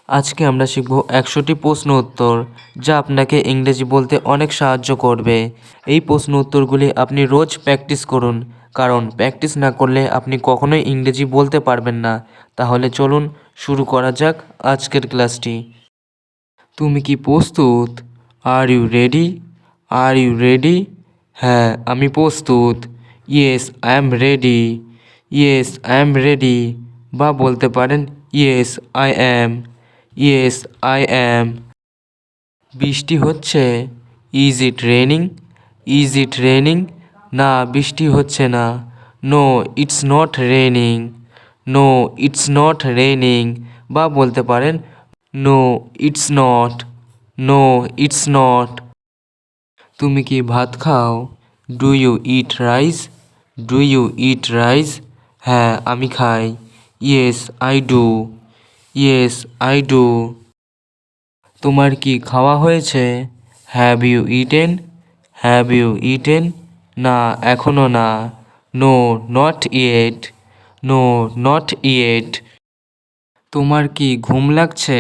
আজকে আমরা শিখব 100টি প্রশ্ন উত্তর, যা আপনাকে ইংরেজি বলতে অনেক সাহায্য করবে। এই প্রশ্ন উত্তরগুলি আপনি রোজ প্র্যাকটিস করুন, কারণ প্র্যাকটিস না করলে আপনি কখনোই ইংরেজি বলতে পারবেন না। তাহলে চলুন শুরু করা যাক আজকের ক্লাসটি। তুমি কি প্রস্তুত? Are you ready? Are you ready? হ্যাঁ, আমি প্রস্তুত। Yes I am ready. Yes I am ready. বা বলতে পারেন yes I am. Yes I am. বৃষ্টি হচ্ছে? Is it raining? Is it raining? না, বৃষ্টি হচ্ছে না। No it's not raining. No it's not raining. বা বলতে পারেন no it's not. No it's not. তুমি কি ভাত খাও? Do you eat rice? Do you eat rice? হ্যাঁ, আমি খাই। Yes I do. Yes I do. তোমার কি খাওয়া হয়েছে? Have you eaten? Have you eaten? না, এখনও না। No not yet. No not yet. তোমার কি ঘুম লাগছে?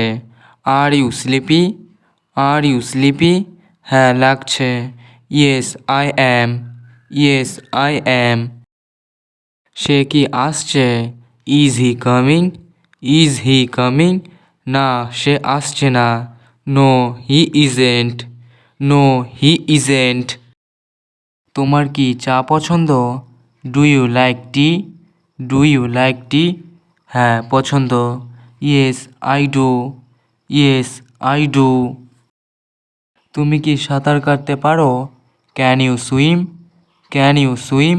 Are you sleepy? Are you sleepy? হ্যাঁ, লাগছে। Yes I am. Yes I am. সে কি আসছে? Is he coming? Is he coming? না, সে আসছে না। No he isn't. No he isn't. তোমার কি চা পছন্দ? Do you like tea? Do you like tea? হ্যাঁ, পছন্দ। Yes I do. Yes I do. তুমি কি সাঁতার কাটতে পারো? Can you swim? Can you swim?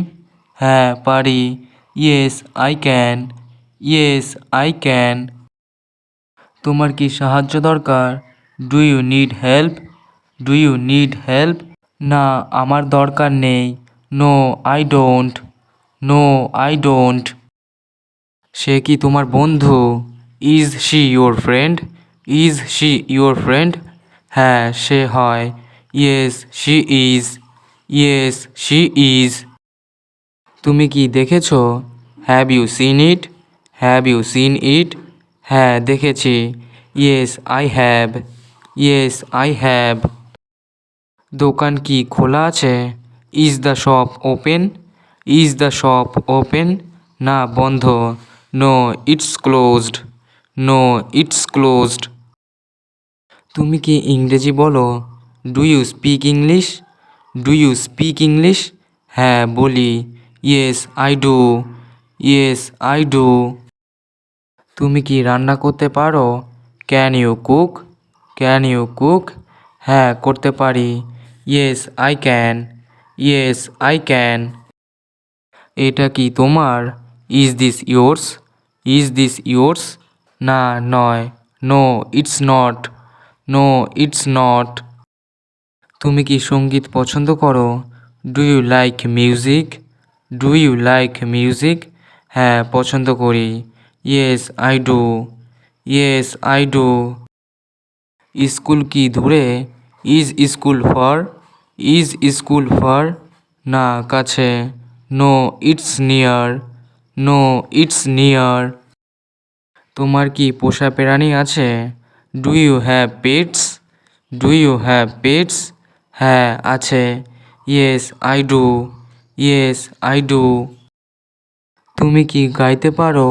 হ্যাঁ, পারি। Yes I can. Yes I can. তোমার কি সাহায্য দরকার? Do you need help? Do you need help? না, আমার দরকার নেই। No I don't. No I don't. সে কি তোমার বন্ধু? Is she your friend? Is she your friend? হ্যাঁ, সে হয়। Yes she is. Yes she is. তুমি কি দেখেছো? Have you seen it? Have you seen it? হ্যাঁ, দেখেছি। Yes I have. Yes I have. দোকান কি খোলা আছে? Is the shop open? Is the shop open? না, বন্ধ। No it's closed. No it's closed. তুমি কি ইংরেজি বলো? Do you speak English? Do you speak English? হ্যাঁ, বলি। Yes I do. Yes I do. তুমি কি রান্না করতে পারো? Can you cook? Can you cook? হ্যাঁ, করতে পারি। Yes I can. Yes I can. এটা কি তোমার? Is this yours? Is this yours? না, নয়। No it's not. No it's not. তুমি কি সঙ্গীত পছন্দ করো? Do you like music? Do you like music? হ্যাঁ, পছন্দ করি। Yes I do. Yes I do. School কি দূরে? Is school far? Is school far? না, কাছে। No it's near. No it's near. তোমার কি পোষা প্রাণী আছে? Do you have pets? Do you have pets? হ্যাঁ, আছে। Yes I do. Yes I do. তুমি কি গাইতে পারো?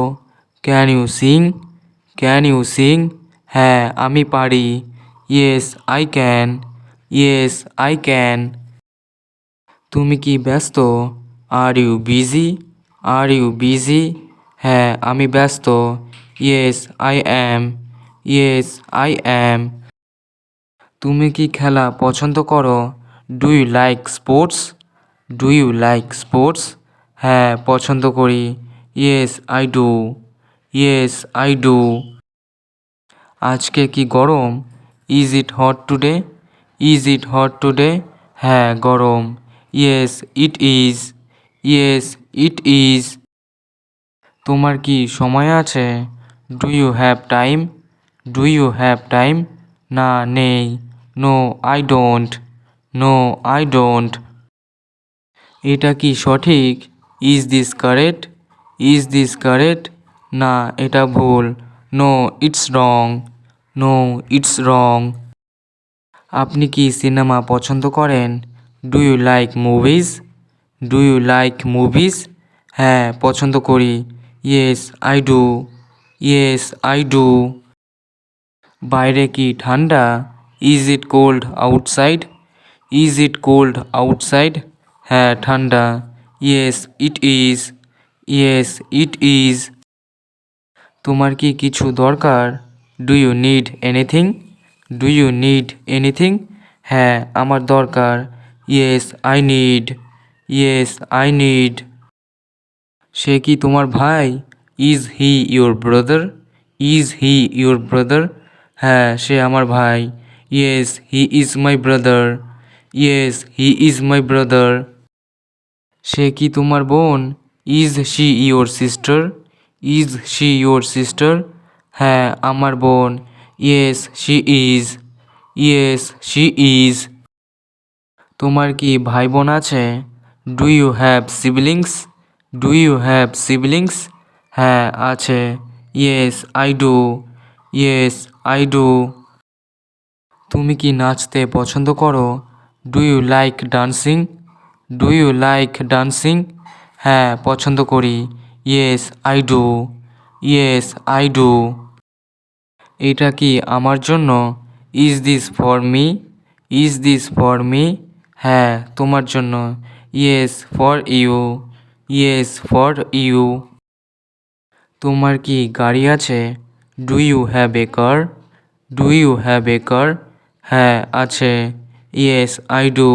Can you sing? Can you sing? হ্যাঁ, আমি পারি। Yes I can. Yes I can. তুমি কি ব্যস্ত? Are you busy? Are you busy? হ্যাঁ, আমি ব্যস্ত। Yes I am. Yes I am. তুমি কি খেলা পছন্দ করো? Do you like sports? Do you like sports? হ্যাঁ, পছন্দ করি। Yes I do. Yes I do. আজকে কি গরম? Is it hot today? Is it hot today? হ্যাঁ, গরম। Yes it is. Yes it is. তোমার কি সময় আছে? Do you have time? Do you have time? না, নেই। No I don't. No I don't. এটা কি সঠিক? Is this correct? Is this correct? না, এটা ভুল। No it's wrong. No it's রং। আপনি কি সিনেমা পছন্দ করেন? Do you like movies? Do you like movies? হ্যাঁ, পছন্দ করি। Yes I do. Yes I do. বাইরে কি ঠান্ডা? Is it cold outside? Is it cold outside? হ্যাঁ, ঠান্ডা। Yes it is. Yes it is. তোমার কি কিছু দরকার? Do you need anything? Do you need anything? হ্যাঁ, আমার দরকার। Yes I need. Yes I need. সে কি তোমার ভাই? Is he your brother? Is he your brother? হ্যাঁ, সে আমার ভাই। Yes he is my brother. Yes he is my brother. সে কি তোমার বোন? Is she your sister? Is she your sister? হ্যাঁ, আমার বোন। Yes she is. Yes she is. তোমার কি ভাই বোন আছে? Do you have siblings? Do you have siblings? হ্যাঁ, আছে। Yes I do. Yes I do. তুমি কি নাচতে পছন্দ করো? Do you like dancing? Do you like dancing? হ্যাঁ, পছন্দ করি। Yes I do. Yes I do. এটা কি আমার জন্য? Is this for me? Is this for me? হ্যাঁ, তোমার জন্য। Yes for you. Yes for you. তোমার কি গাড়ি আছে? Do you have a car? Do you have a car? হ্যাঁ, আছে। Yes I do.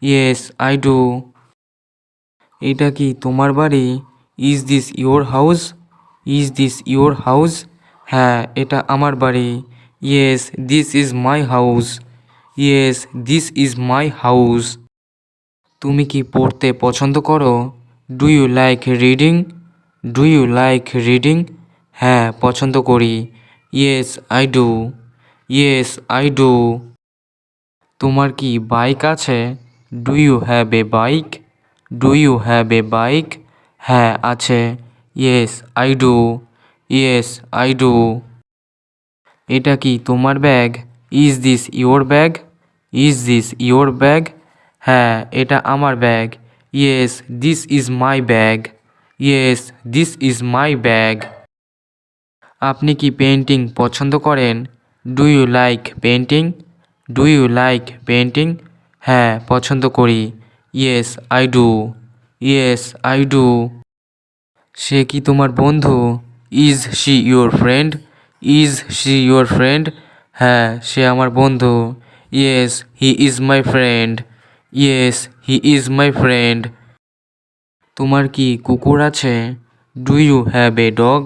Yes I do. এটা কি তোমার বাড়ি? Is this your house? Is this your house? হ্যাঁ, এটা আমার বাড়ি। Yes this is my house. Yes this is my house. তুমি কি পড়তে পছন্দ করো? Do you like reading? Do you like reading? হ্যাঁ, পছন্দ করি। Yes I do. Yes I do. তোমার কি বাইক আছে? Do you have a bike? Do you have a bike? হ্যাঁ, আছে। Yes I do. Yes I do. এটা কি তোমার bag? Is this your bag? Is this your bag? হ্যাঁ, এটা আমার bag. Yes this is my bag. Yes this is my bag. আপনি কি পেন্টিং পছন্দ করেন? Do you like painting? Do you like painting? হ্যাঁ, পছন্দ করি। Yes I do. Yes I do. সে কি তোমার বন্ধু? Is she your friend? Is she your friend? হ্যাঁ, সে আমার বন্ধু। Yes he is my friend. Yes he is my friend. তোমার কি কুকুর আছে? Do you have a dog?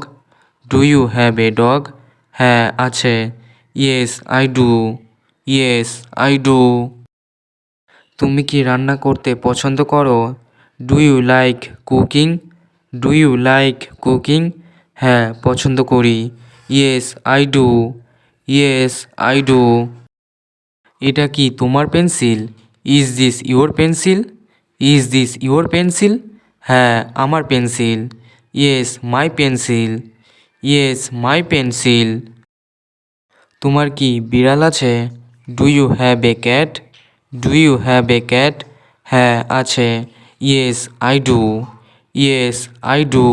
Do you have a dog? হ্যাঁ, আছে। Yes I do. Yes I do. তুমি কি রান্না করতে পছন্দ করো? Do you like cooking? Do you like cooking? হ্যাঁ, পছন্দ করি। Yes I do. Yes I do. এটা কি তোমার pencil? Is this your pencil? Is this your pencil? হ্যাঁ, আমার pencil. Yes my pencil. Yes my pencil. তোমার কি বিড়াল আছে? Do you have a cat? Do you have a cat? হ্যাঁ, আছে। Yes I do. Yes I do.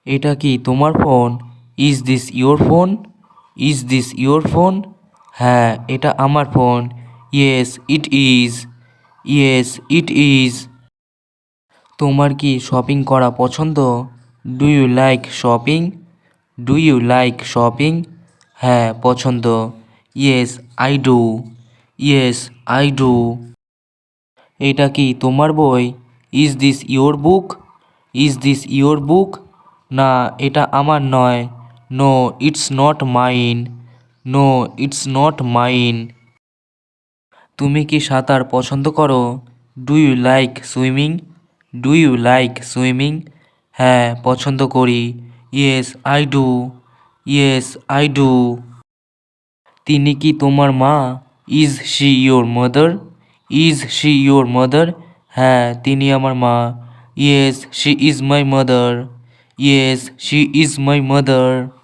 এটা কি তোমার phone? Is this your phone? Is this your phone? হ্যাঁ, এটা আমার phone. Yes it is. Yes it is. তোমার কি শপিং করা পছন্দ? Do you like shopping? Do you like shopping? হ্যাঁ, পছন্দ। Yes I do. Yes I do. এটা কি তোমার বই? Is this your book? Is this your book? না, এটা আমার নয়। No it's not mine. No it's not mine. তুমি কি সাঁতার পছন্দ করো? Do you like swimming? Do you like swimming? হ্যাঁ, পছন্দ করি। Yes I do. Yes I do. তিনি কি তোমার মা? Is she your mother? Is she your mother? হ্যাঁ, তিনি আমার মা। Yes she is my mother. Yes she is my mother.